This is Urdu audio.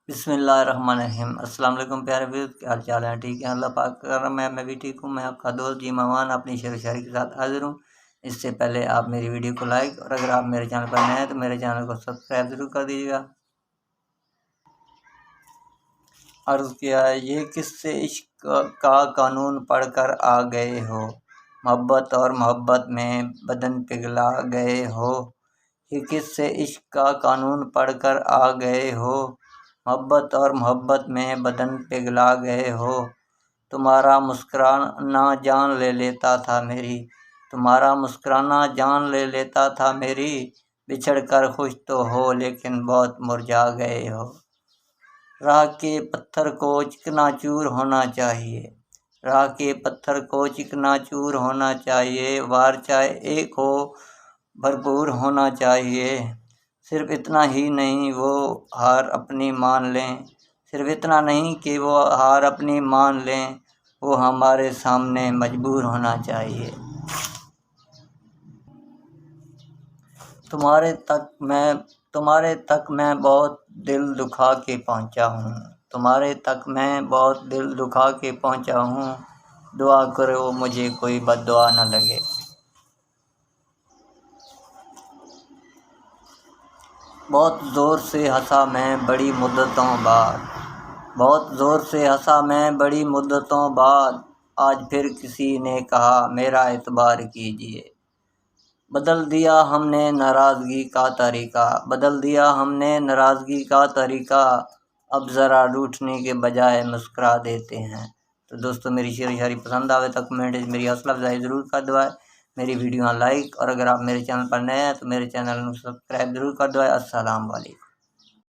بسم اللہ الرحمن الرحیم۔ السلام علیکم پیارے ویور، کیا حال چال ہے؟ ٹھیک ہے، اللہ پاک کا کرم ہے، میں بھی ٹھیک ہوں۔ میں آپ کا دوست جی ممان اپنی شعر و شاعری کے ساتھ حاضر ہوں۔ اس سے پہلے آپ میری ویڈیو کو لائک، اور اگر آپ میرے چینل پر نئے ہیں تو میرے چینل کو سبسکرائب ضرور کر دیجیے گا۔ عرض کیا ہے، یہ کس سے عشق کا قانون پڑھ کر آ گئے ہو، محبت اور محبت میں بدن پگھلا گئے ہو۔ یہ کس سے عشق کا قانون پڑھ کر آ گئے ہو، محبت اور محبت میں بدن پگھلا گئے ہو۔ تمہارا مسکرانا جان لے لیتا تھا میری، تمہارا مسکرانا جان لے لیتا تھا میری، بچھڑ کر خوش تو ہو لیکن بہت مرجھا گئے ہو۔ راہ کے پتھر کو چکنا چور ہونا چاہیے، راہ کے پتھر کو چکنا چور ہونا چاہیے، وار چاہے ایک ہو بھرپور ہونا چاہیے۔ صرف اتنا ہی نہیں وہ ہار اپنی مان لیں، صرف اتنا نہیں کہ وہ ہار اپنی مان لیں، وہ ہمارے سامنے مجبور ہونا چاہیے۔ تمہارے تک میں بہت دل دکھا کے پہنچا ہوں، تمہارے تک میں بہت دل دکھا کے پہنچا ہوں، دعا کرو مجھے کوئی بد دعا نہ لگے۔ بہت زور سے ہنسا میں بڑی مدتوں بعد، بہت زور سے ہنسا میں بڑی مدتوں بعد، آج پھر کسی نے کہا میرا اعتبار کیجیے۔ بدل دیا ہم نے ناراضگی کا طریقہ، بدل دیا ہم نے ناراضگی کا طریقہ، اب ذرا روٹھنے کے بجائے مسکرا دیتے ہیں۔ تو دوستو، میری شعر و شاعری پسند آوے تو کمنٹ میری حوصلہ افزائی ضرور کر دوائے، میری ویڈیو لائک، اور اگر آپ میرے چینل پر نئے ہیں تو میرے چینل کو سبسکرائب ضرور کر دوائے۔ السلام علیکم۔